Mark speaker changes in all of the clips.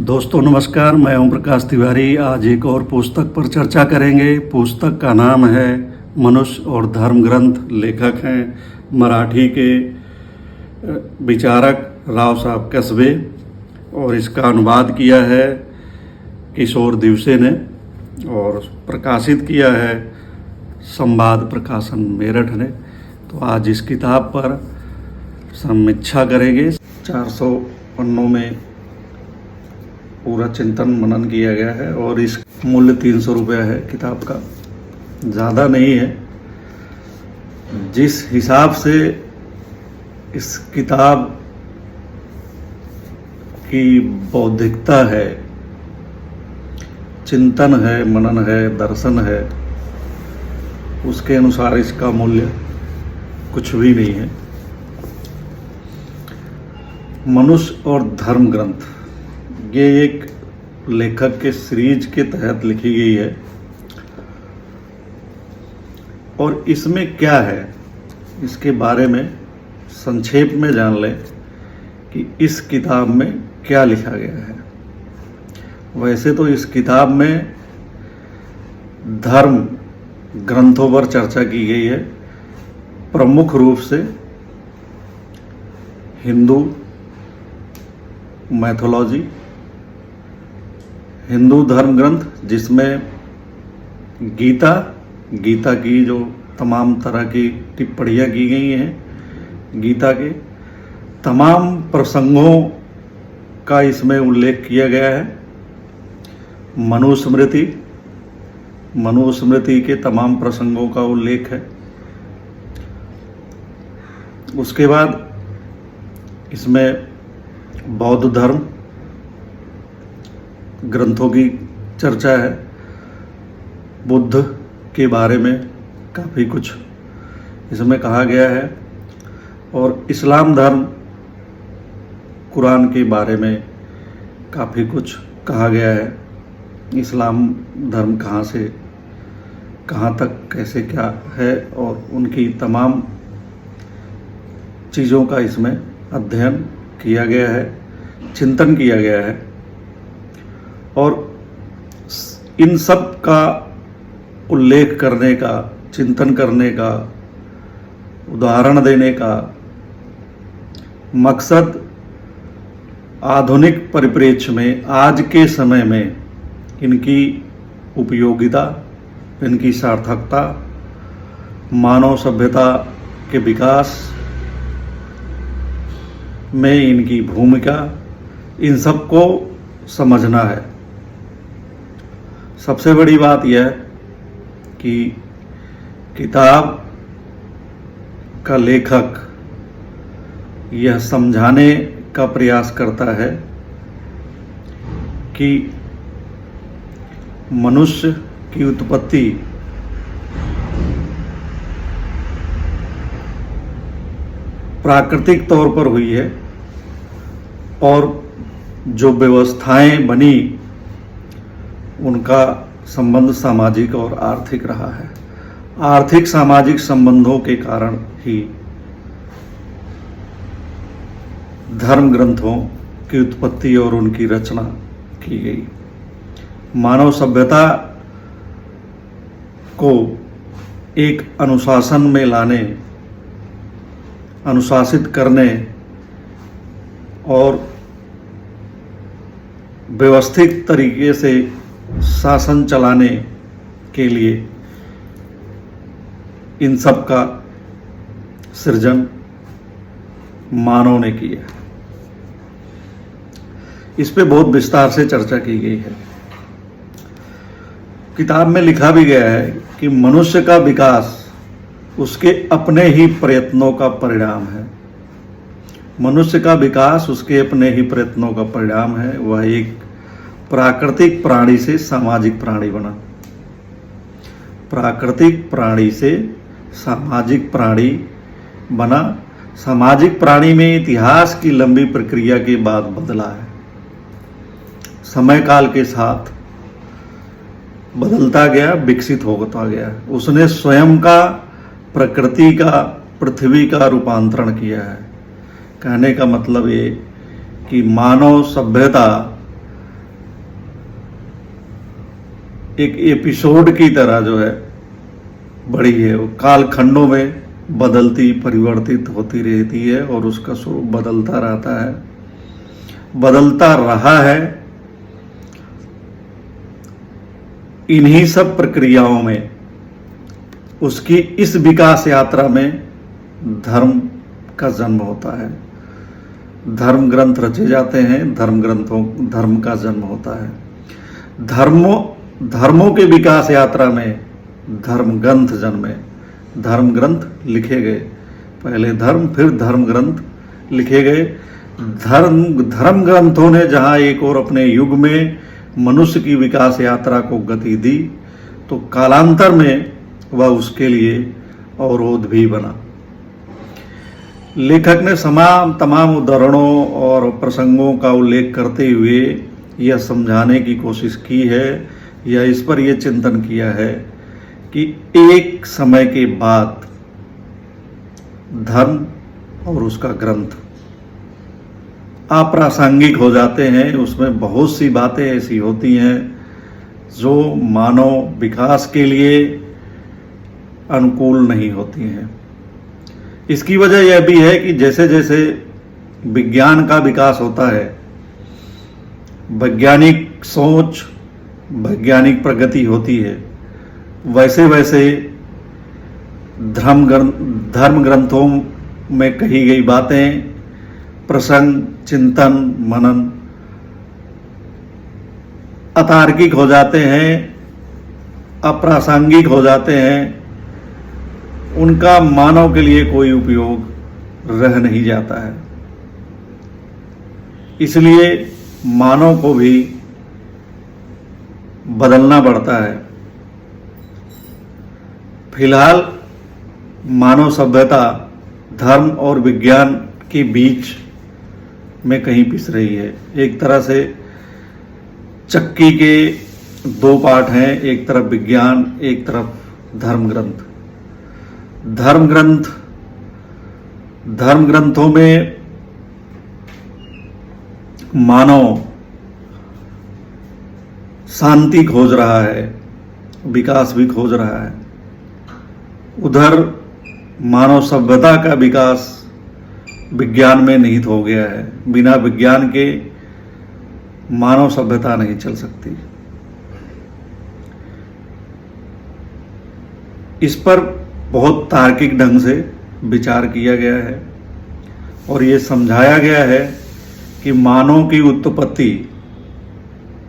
Speaker 1: दोस्तों नमस्कार, मैं ओम प्रकाश तिवारी। आज एक और पुस्तक पर चर्चा करेंगे। पुस्तक का नाम है मनुष्य और धर्म ग्रंथ। लेखक हैं मराठी के विचारक राव साहब कसबे और इसका अनुवाद किया है किशोर दिवसे ने और प्रकाशित किया है संवाद प्रकाशन मेरठ ने। तो आज इस किताब पर समीक्षा करेंगे। 400 पन्नों में पूरा चिंतन मनन किया गया है और इस मूल्य 300 रुपया है किताब का, ज़्यादा नहीं है। जिस हिसाब से इस किताब की बौद्धिकता है, चिंतन है, मनन है, दर्शन है, उसके अनुसार इसका मूल्य कुछ भी नहीं है। मनुष्य और धर्म ग्रंथ ये एक लेखक के सीरीज के तहत लिखी गई है और इसमें क्या है इसके बारे में संक्षेप में जान लें कि इस किताब में क्या लिखा गया है। वैसे तो इस किताब में धर्म ग्रंथों पर चर्चा की गई है, प्रमुख रूप से हिंदू मैथोलॉजी, हिंदू धर्म ग्रंथ जिसमें गीता की जो तमाम तरह की टिप्पणियाँ की गई हैं, गीता के तमाम प्रसंगों का इसमें उल्लेख किया गया है। मनुस्मृति के तमाम प्रसंगों का उल्लेख है। उसके बाद इसमें बौद्ध धर्म ग्रंथों की चर्चा है। बुद्ध के बारे में काफ़ी कुछ इसमें कहा गया है और इस्लाम धर्म कुरान के बारे में काफ़ी कुछ कहा गया है। इस्लाम धर्म कहाँ से कहाँ तक कैसे क्या है और उनकी तमाम चीज़ों का इसमें अध्ययन किया गया है, चिंतन किया गया है और इन सब का उल्लेख करने का, चिंतन करने का, उदाहरण देने का मकसद आधुनिक परिप्रेक्ष्य में, आज के समय में इनकी उपयोगिता, इनकी सार्थकता, मानव सभ्यता के विकास में इनकी भूमिका, इन सब को समझना है। सबसे बड़ी बात यह है कि किताब का लेखक यह समझाने का प्रयास करता है कि मनुष्य की उत्पत्ति प्राकृतिक तौर पर हुई है और जो व्यवस्थाएं बनी उनका संबंध सामाजिक और आर्थिक रहा है। आर्थिक सामाजिक संबंधों के कारण ही धर्म ग्रंथों की उत्पत्ति और उनकी रचना की गई। मानव सभ्यता को एक अनुशासन में लाने, अनुशासित करने और व्यवस्थित तरीके से शासन चलाने के लिए इन सब का सृजन मानव ने किया। इस पे बहुत विस्तार से चर्चा की गई है। किताब में लिखा भी गया है कि मनुष्य का विकास उसके अपने ही प्रयत्नों का परिणाम है। मनुष्य का विकास उसके अपने ही प्रयत्नों का परिणाम है। वह एक प्राकृतिक प्राणी से सामाजिक प्राणी बना। प्राकृतिक प्राणी से सामाजिक प्राणी बना। सामाजिक प्राणी में इतिहास की लंबी प्रक्रिया के बाद बदला है। समय काल के साथ बदलता गया, विकसित होता गया। उसने स्वयं का, प्रकृति का, पृथ्वी का रूपांतरण किया है। कहने का मतलब ये कि मानव सभ्यता एक एपिसोड की तरह जो है बड़ी है, वो काल खंडों में बदलती परिवर्तित होती रहती है और उसका स्वरूप बदलता रहता है, बदलता रहा है। इन्हीं सब प्रक्रियाओं में उसकी इस विकास यात्रा में धर्म का जन्म होता है, धर्म ग्रंथ रचे जाते हैं, धर्म का जन्म होता है। धर्मों के विकास यात्रा में धर्म ग्रंथ जन्मे, धर्म ग्रंथ लिखे गए, पहले धर्म फिर धर्म ग्रंथ लिखे गए। धर्म ग्रंथों ने जहाँ एक और अपने युग में मनुष्य की विकास यात्रा को गति दी, तो कालांतर में वह उसके लिए अवरोध भी बना। लेखक ने तमाम उदाहरणों और प्रसंगों का उल्लेख करते हुए यह समझाने की कोशिश की है, या इस पर यह चिंतन किया है कि एक समय के बाद धर्म और उसका ग्रंथ अप्रासंगिक हो जाते हैं। उसमें बहुत सी बातें ऐसी होती हैं जो मानव विकास के लिए अनुकूल नहीं होती हैं। इसकी वजह यह भी है कि जैसे जैसे विज्ञान का विकास होता है, वैज्ञानिक सोच, वैज्ञानिक प्रगति होती है, वैसे वैसे धर्म ग्रंथों में कही गई बातें, प्रसंग, चिंतन, मनन अतार्किक हो जाते हैं, अप्रासंगिक हो जाते हैं, उनका मानव के लिए कोई उपयोग रह नहीं जाता है। इसलिए मानव को भी बदलना पड़ता है। फिलहाल मानव सभ्यता धर्म और विज्ञान के बीच में कहीं पिस रही है। एक तरह से चक्की के दो पार्ट हैं, एक तरफ विज्ञान, एक तरफ धर्म ग्रंथ। धर्म ग्रंथों में मानव शांति खोज रहा है, विकास भी खोज रहा है। उधर मानव सभ्यता का विकास विज्ञान में निहित हो गया है। बिना विज्ञान के मानव सभ्यता नहीं चल सकती। इस पर बहुत तार्किक ढंग से विचार किया गया है और ये समझाया गया है कि मानव की उत्पत्ति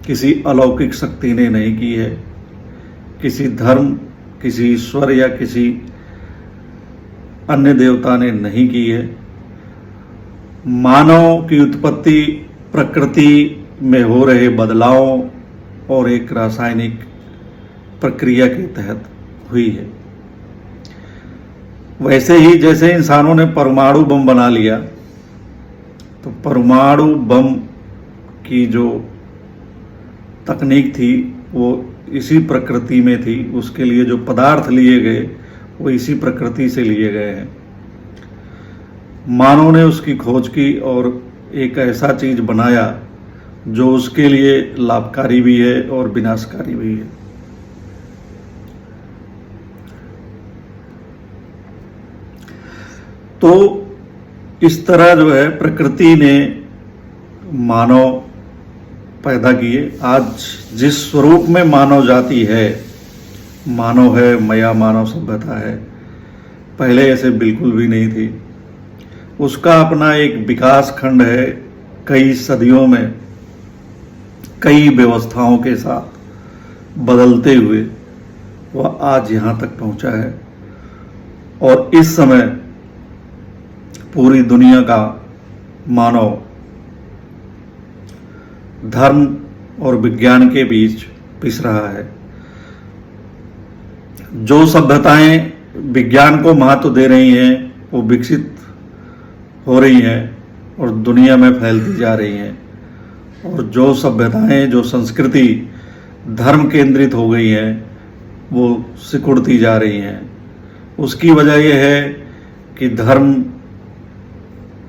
Speaker 1: किसी अलौकिक शक्ति ने नहीं की है, किसी धर्म, किसी ईश्वर या किसी अन्य देवता ने नहीं की है। मानव की उत्पत्ति प्रकृति में हो रहे बदलावों और एक रासायनिक प्रक्रिया के तहत हुई है। वैसे ही जैसे इंसानों ने परमाणु बम बना लिया, तो परमाणु बम की जो तकनीक थी वो इसी प्रकृति में थी, उसके लिए जो पदार्थ लिए गए वो इसी प्रकृति से लिए गए हैं। मानव ने उसकी खोज की और एक ऐसा चीज बनाया जो उसके लिए लाभकारी भी है और विनाशकारी भी है। तो इस तरह जो है प्रकृति ने मानव पैदा किए। आज जिस स्वरूप में मानव जाति है, मानव है, माया मानव सभ्यता है, पहले ऐसे बिल्कुल भी नहीं थी। उसका अपना एक विकास खंड है, कई सदियों में कई व्यवस्थाओं के साथ बदलते हुए वह आज यहाँ तक पहुँचा है। और इस समय पूरी दुनिया का मानव धर्म और विज्ञान के बीच पिस रहा है। जो सभ्यताएं विज्ञान को महत्व दे रही हैं वो विकसित हो रही हैं और दुनिया में फैलती जा रही हैं, और जो सभ्यताएं, जो संस्कृति धर्म केंद्रित हो गई हैं वो सिकुड़ती जा रही हैं। उसकी वजह यह है कि धर्म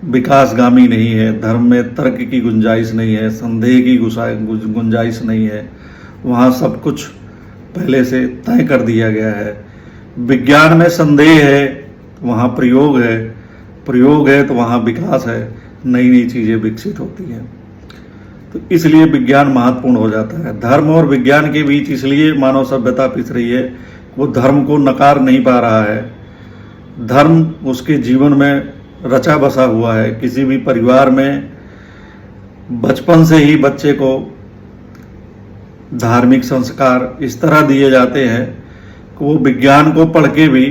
Speaker 1: विकासगामी नहीं है, धर्म में तर्क की गुंजाइश नहीं है, संदेह की गुंजाइश नहीं है। वहाँ सब कुछ पहले से तय कर दिया गया है। विज्ञान में संदेह है तो वहाँ प्रयोग है, प्रयोग है तो वहाँ विकास है, नई नई चीज़ें विकसित होती हैं। तो इसलिए विज्ञान महत्वपूर्ण हो जाता है। धर्म और विज्ञान के बीच इसलिए मानव सभ्यता पिस रही है, वो धर्म को नकार नहीं पा रहा है। धर्म उसके जीवन में रचा बसा हुआ है। किसी भी परिवार में बचपन से ही बच्चे को धार्मिक संस्कार इस तरह दिए जाते हैं कि वो विज्ञान को पढ़ के भी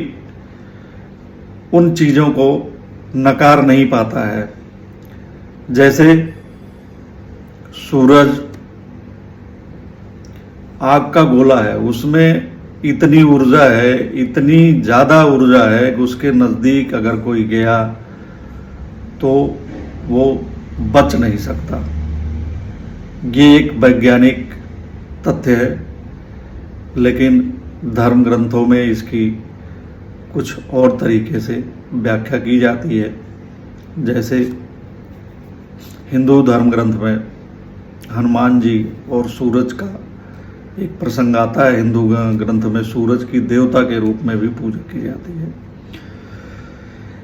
Speaker 1: उन चीज़ों को नकार नहीं पाता है। जैसे सूरज आग का गोला है, उसमें इतनी ऊर्जा है, इतनी ज़्यादा ऊर्जा है कि उसके नज़दीक अगर कोई गया तो वो बच नहीं सकता। ये एक वैज्ञानिक तथ्य है, लेकिन धर्म ग्रंथों में इसकी कुछ और तरीके से व्याख्या की जाती है। जैसे हिंदू धर्म ग्रंथ में हनुमान जी और सूरज का एक प्रसंग आता है। हिंदू ग्रंथ में सूरज की देवता के रूप में भी पूजा की जाती है।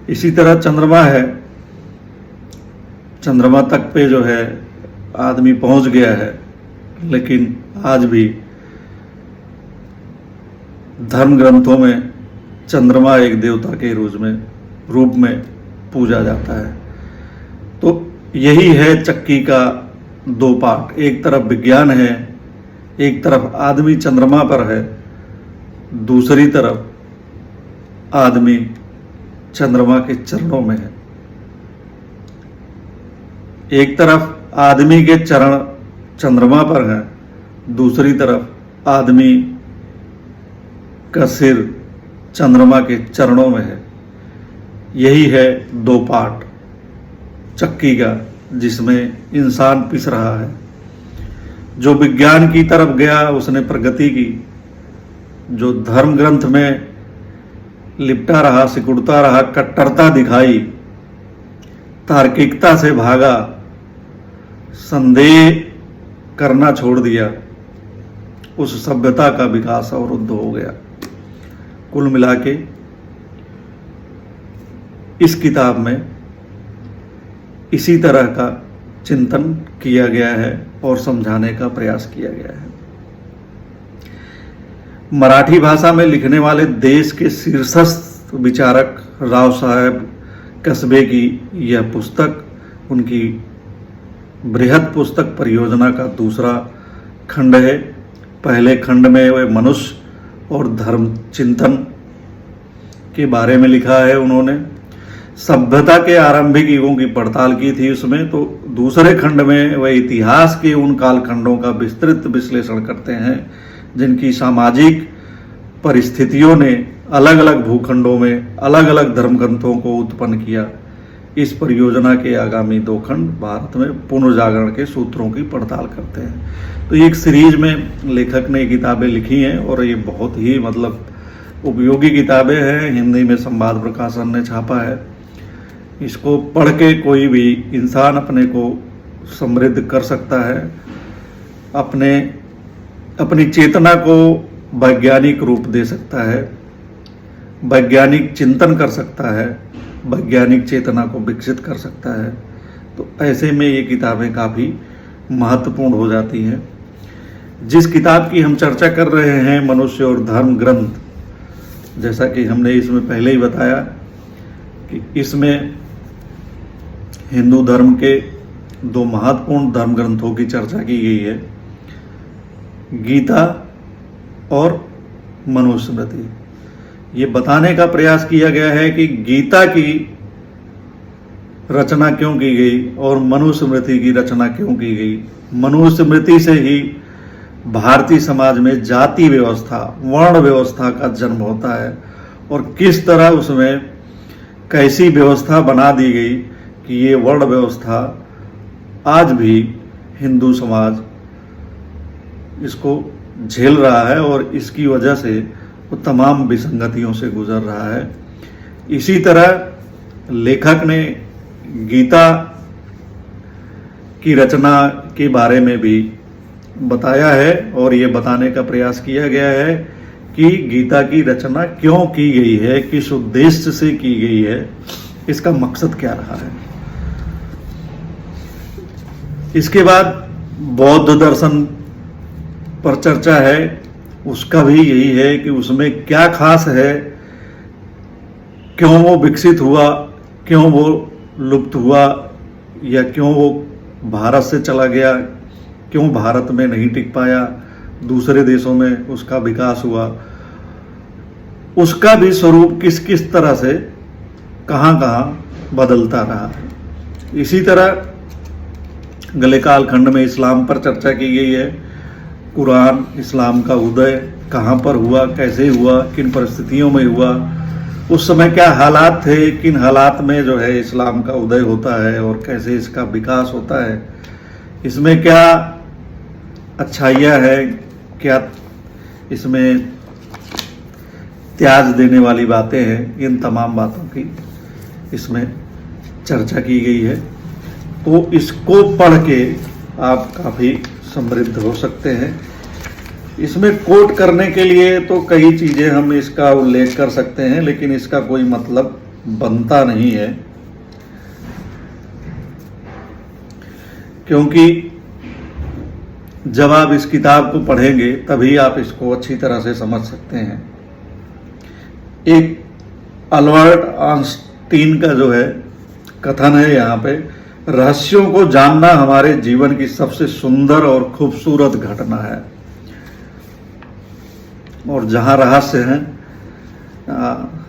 Speaker 1: इसी तरह चंद्रमा है, चंद्रमा तक पे जो है आदमी पहुंच गया है, लेकिन आज भी धर्म ग्रंथों में चंद्रमा एक देवता के रूप में पूजा जाता है। तो यही है चक्की का दो पार्ट। एक तरफ विज्ञान है, एक तरफ आदमी चंद्रमा पर है, दूसरी तरफ आदमी चंद्रमा के चरणों में है। एक तरफ आदमी के चरण चंद्रमा पर हैं, दूसरी तरफ आदमी का सिर चंद्रमा के चरणों में है। यही है दो पार्ट चक्की का, जिसमें इंसान पिस रहा है। जो विज्ञान की तरफ गया उसने प्रगति की, जो धर्म ग्रंथ में लिपटा रहा, सिकुड़ता रहा, कट्टरता दिखाई, तार्किकता से भागा, संदेह करना छोड़ दिया, उस सभ्यता का विकास अवरुद्ध हो गया। कुल मिला के इस किताब में इसी तरह का चिंतन किया गया है और समझाने का प्रयास किया गया है। मराठी भाषा में लिखने वाले देश के शीर्षस्थ विचारक राव साहेब कस्बे की यह पुस्तक उनकी बृहद पुस्तक परियोजना का दूसरा खंड है। पहले खंड में वे मनुष्य और धर्म चिंतन के बारे में लिखा है उन्होंने। सभ्यता के आरंभिक युगों की पड़ताल की थी उसमें। तो दूसरे खंड में वह इतिहास के उन कालखंडों का विस्तृत विश्लेषण करते हैं जिनकी सामाजिक परिस्थितियों ने अलग अलग भूखंडों में अलग अलग धर्मग्रंथों को उत्पन्न किया। इस परियोजना के आगामी दो खंड भारत में पुनर्जागरण के सूत्रों की पड़ताल करते हैं। तो एक सीरीज में लेखक ने किताबें लिखी हैं और ये बहुत ही उपयोगी किताबें हैं। हिंदी में संवाद प्रकाशन ने छापा है। इसको पढ़ के कोई भी इंसान अपने को समृद्ध कर सकता है, अपनी चेतना को वैज्ञानिक रूप दे सकता है, वैज्ञानिक चिंतन कर सकता है, वैज्ञानिक चेतना को विकसित कर सकता है। तो ऐसे में ये किताबें काफ़ी महत्वपूर्ण हो जाती हैं। जिस किताब की हम चर्चा कर रहे हैं, मनुष्य और धर्म ग्रंथ, जैसा कि हमने इसमें पहले ही बताया कि इसमें हिंदू धर्म के दो महत्वपूर्ण धर्म ग्रंथों की चर्चा की गई है, गीता और मनुस्मृति। ये बताने का प्रयास किया गया है कि गीता की रचना क्यों की गई और मनुस्मृति की रचना क्यों की गई। मनुस्मृति से ही भारतीय समाज में जाति व्यवस्था, वर्ण व्यवस्था का जन्म होता है और किस तरह उसमें कैसी व्यवस्था बना दी गई कि ये वर्ण व्यवस्था आज भी हिंदू समाज इसको झेल रहा है और इसकी वजह से वो तमाम विसंगतियों से गुजर रहा है। इसी तरह लेखक ने गीता की रचना के बारे में भी बताया है और ये बताने का प्रयास किया गया है कि गीता की रचना क्यों की गई है, किस उद्देश्य से की गई है, इसका मकसद क्या रहा है। इसके बाद बौद्ध दर्शन पर चर्चा है, उसका भी यही है कि उसमें क्या खास है, क्यों वो विकसित हुआ, क्यों वो लुप्त हुआ, या क्यों वो भारत से चला गया, क्यों भारत में नहीं टिक पाया, दूसरे देशों में उसका विकास हुआ, उसका भी स्वरूप किस किस तरह से कहाँ कहाँ बदलता रहा है। इसी तरह गले कालखंड में इस्लाम पर चर्चा की गई है। कुरान, इस्लाम का उदय कहाँ पर हुआ, कैसे हुआ, किन परिस्थितियों में हुआ, उस समय क्या हालात थे, किन हालात में जो है इस्लाम का उदय होता है और कैसे इसका विकास होता है, इसमें क्या अच्छाइयाँ है, क्या इसमें त्याज देने वाली बातें हैं, इन तमाम बातों की इसमें चर्चा की गई है। तो इसको पढ़ के आप काफ़ी समृद्ध हो सकते हैं। इसमें कोट करने के लिए तो कई चीज़ें हम इसका उल्लेख कर सकते हैं, लेकिन इसका कोई मतलब बनता नहीं है, क्योंकि जब आप इस किताब को पढ़ेंगे तभी आप इसको अच्छी तरह से समझ सकते हैं। एक अल्बर्ट आइंस्टीन का जो है कथन है यहाँ पे, रहस्यों को जानना हमारे जीवन की सबसे सुंदर और खूबसूरत घटना है। और जहाँ रहस्य हैं,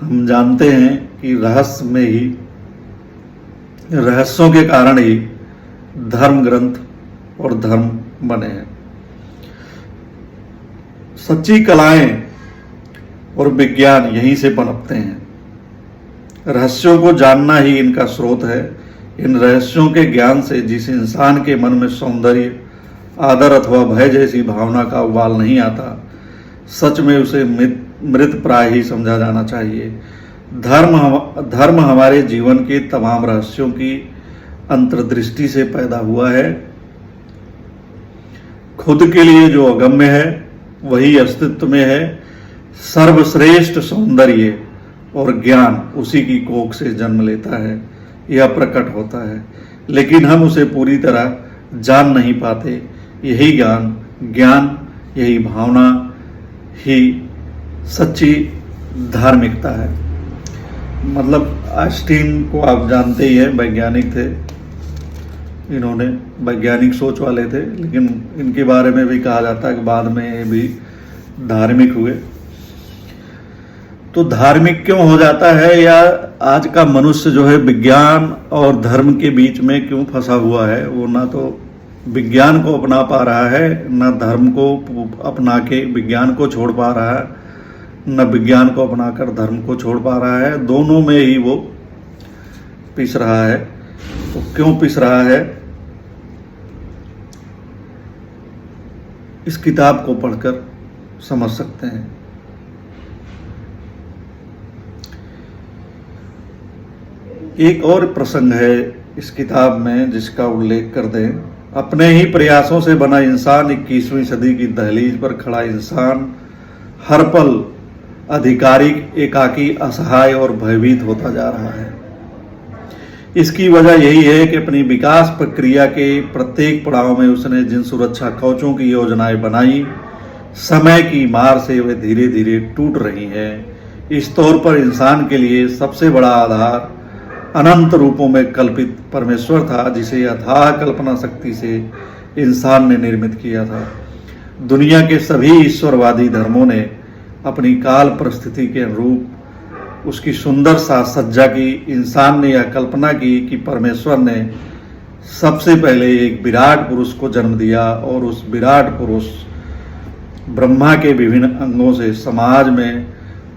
Speaker 1: हम जानते हैं कि रहस्य में ही, रहस्यों के कारण ही धर्म ग्रंथ और धर्म बने हैं। सच्ची कलाएं और विज्ञान यहीं से पनपते हैं। रहस्यों को जानना ही इनका स्रोत है। इन रहस्यों के ज्ञान से जिस इंसान के मन में सौंदर्य, आदर अथवा भय जैसी भावना का उबाल नहीं आता, सच में उसे मृत प्राय ही समझा जाना चाहिए। धर्म हमारे जीवन के तमाम रहस्यों की अंतर्दृष्टि से पैदा हुआ है। खुद के लिए जो अगम्य है वही अस्तित्व में है। सर्वश्रेष्ठ सौंदर्य और ज्ञान उसी की कोख से जन्म लेता है या प्रकट होता है, लेकिन हम उसे पूरी तरह जान नहीं पाते। यही ज्ञान, यही भावना ही सच्ची धार्मिकता है। मतलब आइंस्टीन को आप जानते ही हैं, वैज्ञानिक थे, इन्होंने वैज्ञानिक सोच वाले थे, लेकिन इनके बारे में भी कहा जाता है कि बाद में ये भी धार्मिक हुए। तो धार्मिक क्यों हो जाता है, या आज का मनुष्य जो है विज्ञान और धर्म के बीच में क्यों फंसा हुआ है। वो ना तो विज्ञान को अपना पा रहा है, ना धर्म को अपना के विज्ञान को छोड़ पा रहा है, न विज्ञान को अपनाकर धर्म को छोड़ पा रहा है। दोनों में ही वो पिस रहा है। तो क्यों पिस रहा है, इस किताब को पढ़कर समझ सकते हैं। एक और प्रसंग है इस किताब में जिसका उल्लेख कर दें। अपने ही प्रयासों से बना इंसान, 21वीं सदी की दहलीज पर खड़ा इंसान हर पल आधिकारिक, एकाकी, असहाय और भयभीत होता जा रहा है। इसकी वजह यही है कि अपनी विकास प्रक्रिया के प्रत्येक पड़ाव में उसने जिन सुरक्षा कवचों की योजनाएं बनाई, समय की मार से वे धीरे धीरे टूट रही हैं। इस तौर पर इंसान के लिए सबसे बड़ा आधार अनंत रूपों में कल्पित परमेश्वर था, जिसे अथाह कल्पना शक्ति से इंसान ने निर्मित किया था। दुनिया के सभी ईश्वरवादी धर्मों ने अपनी काल परिस्थिति के अनुरूप उसकी सुंदर साज सज्जा की। इंसान ने यह कल्पना की कि परमेश्वर ने सबसे पहले एक विराट पुरुष को जन्म दिया और उस विराट पुरुष ब्रह्मा के विभिन्न अंगों से समाज में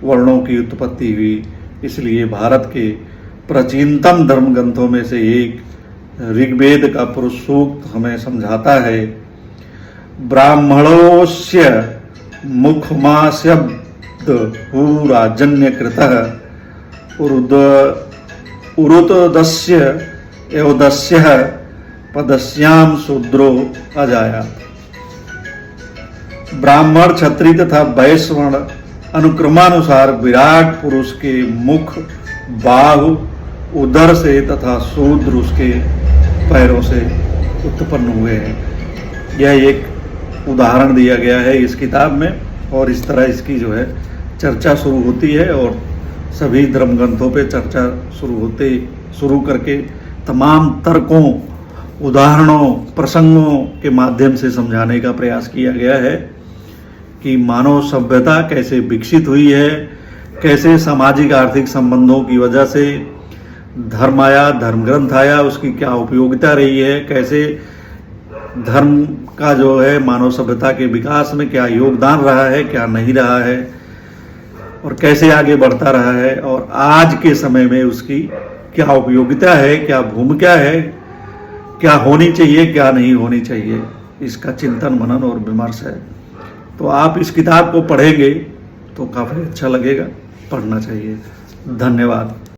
Speaker 1: वर्णों की उत्पत्ति हुई। इसलिए भारत के प्राचीनतम धर्म ग्रंथों में से एक ऋग्वेद का पुरुष सूक्त हमें समझाता है, ब्राह्मणोस्य मुखमास्यब्द पूराजन्य कृतः उरुतदस्य एवदस्य पदस्याम शूद्रो अजायात। ब्राह्मण, क्षत्रिय तथा वैश्य अनुक्रमानुसार विराट पुरुष के मुख, बाहु, उदर से तथा शूद्र उसके पैरों से उत्पन्न हुए हैं। यह एक उदाहरण दिया गया है इस किताब में, और इस तरह इसकी जो है चर्चा शुरू होती है, और सभी धर्म ग्रंथों पे चर्चा शुरू करके तमाम तर्कों, उदाहरणों, प्रसंगों के माध्यम से समझाने का प्रयास किया गया है कि मानव सभ्यता कैसे विकसित हुई है, कैसे सामाजिक आर्थिक संबंधों की वजह से धर्म आया, धर्म ग्रंथ आया, उसकी क्या उपयोगिता रही है, कैसे धर्म का जो है मानव सभ्यता के विकास में क्या योगदान रहा है, क्या नहीं रहा है, और कैसे आगे बढ़ता रहा है, और आज के समय में उसकी क्या उपयोगिता है, क्या भूमिका है, क्या होनी चाहिए, क्या नहीं होनी चाहिए। इसका चिंतन, मनन और विमर्श है। तो आप इस किताब को पढ़ेंगे तो काफ़ी अच्छा लगेगा, पढ़ना चाहिए। धन्यवाद।